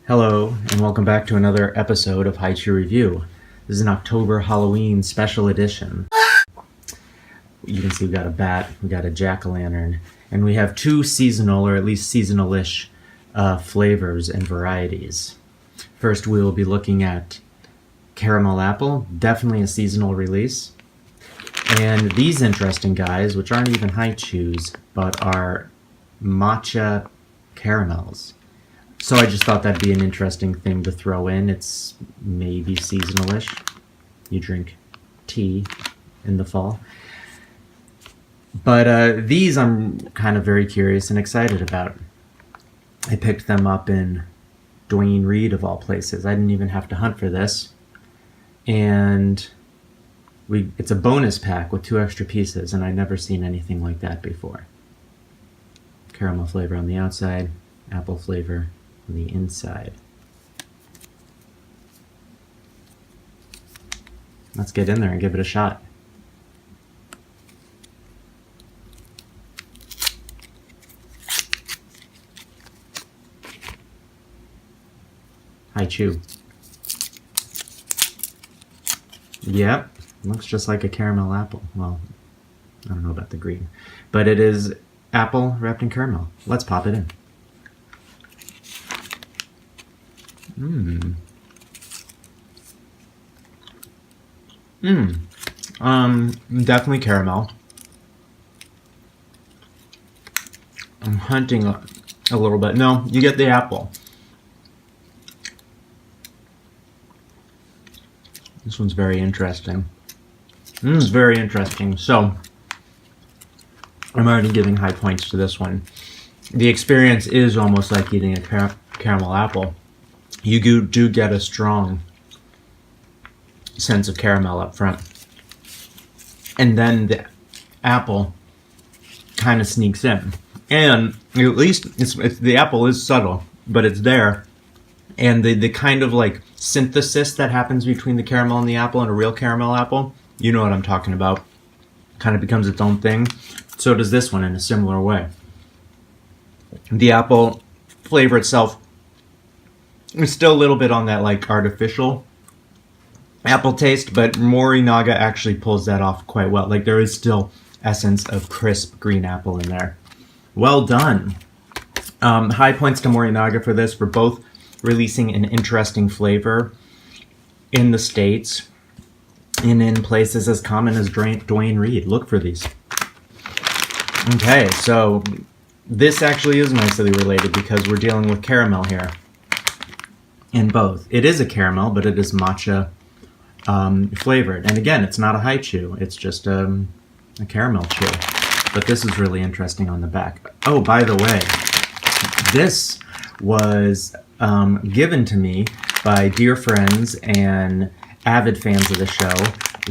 Hello, and welcome back to another episode of Haichu Review. This is an October Halloween special edition. You can see we got a bat, we got a jack-o'-lantern, and we have two seasonal, or at least seasonal-ish, flavors and varieties. First, we will be looking at caramel apple, definitely a seasonal release. And these interesting guys, which aren't even Haichus, but are matcha caramels. So I just thought that'd be an interesting thing to throw in. It's maybe seasonal-ish. You drink tea in the fall. But these I'm kind of very curious and excited about. I picked them up in Duane Reade, of all places. I didn't even have to hunt for this. And it's a bonus pack with 2 extra pieces, and I'd never seen anything like that before. Caramel flavor on the outside, apple flavor on the inside. Let's get in there and give it a shot. Haichu. Yep, looks just like a caramel apple. Well, I don't know about the green, but it is apple wrapped in caramel. Let's pop it in. Definitely caramel. I'm hunting a little bit. No, you get the apple. This one's very interesting. This is very interesting. So, I'm already giving high points to this one. The experience is almost like eating a caramel apple. You do get a strong sense of caramel up front. And then the apple kind of sneaks in. And at least the apple is subtle, but it's there. And the kind of like synthesis that happens between the caramel and the apple and a real caramel apple, you know what I'm talking about, kind of becomes its own thing. So does this one in a similar way. The apple flavor itself is still a little bit on that like artificial apple taste, but Morinaga actually pulls that off quite well. Like there is still essence of crisp green apple in there. Well done. High points to Morinaga for this, for both releasing an interesting flavor in the States and in places as common as Duane Reade. Look for these. Okay, so this actually is nicely related because we're dealing with caramel here in both. It is a caramel, but it is matcha flavored. And again, it's not a Haichu, it's just a caramel chew. But this is really interesting on the back. Oh, by the way, this was given to me by dear friends and avid fans of the show,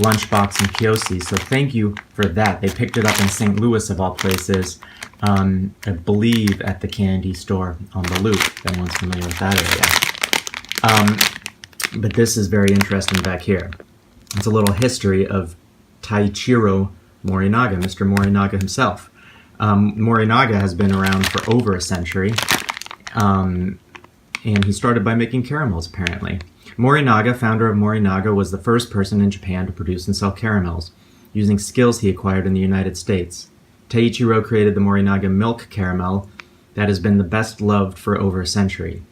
Lunchbox and Kiosi. So thank you for that. They picked it up in St. Louis, of all places, I believe at the candy store on the Loop. If anyone's familiar with that area. But this is very interesting back here. It's a little history of Taichiro Morinaga, Mr. Morinaga himself. Morinaga has been around for over a century. And he started by making caramels, apparently. Morinaga, founder of Morinaga, was the first person in Japan to produce and sell caramels, using skills he acquired in the United States. Taichiro created the Morinaga milk caramel that has been the best loved for over a century.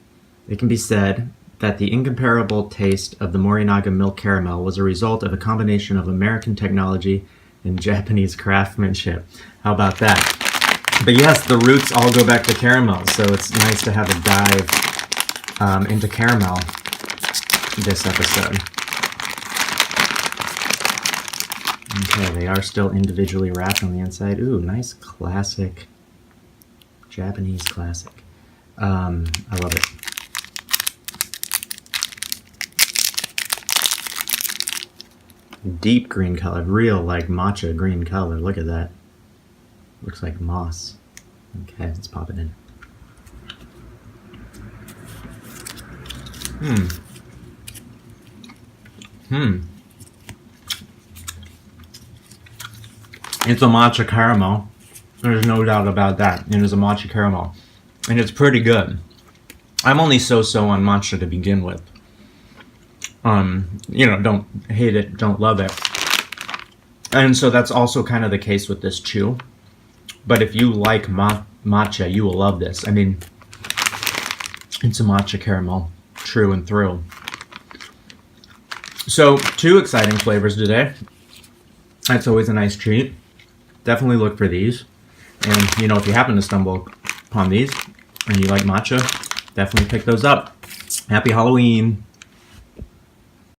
It can be said that the incomparable taste of the Morinaga milk caramel was a result of a combination of American technology and Japanese craftsmanship. How about that? But yes, the roots all go back to caramel, so it's nice to have a dive into caramel this episode. Okay, they are still individually wrapped on the inside. Ooh, nice classic, Japanese classic. I love it. Deep green color, real like matcha green color. Look at that. Looks like moss. Okay, let's pop it in. It's a matcha caramel. There's no doubt about that. It is a matcha caramel. And it's pretty good. I'm only so-so on matcha to begin with. You know, don't hate it, don't love it. And so that's also kind of the case with this chew. But if you like matcha, you will love this. I mean, it's a matcha caramel, true and through. So, 2 exciting flavors today. That's always a nice treat. Definitely look for these. And, you know, if you happen to stumble upon these and you like matcha, definitely pick those up. Happy Halloween!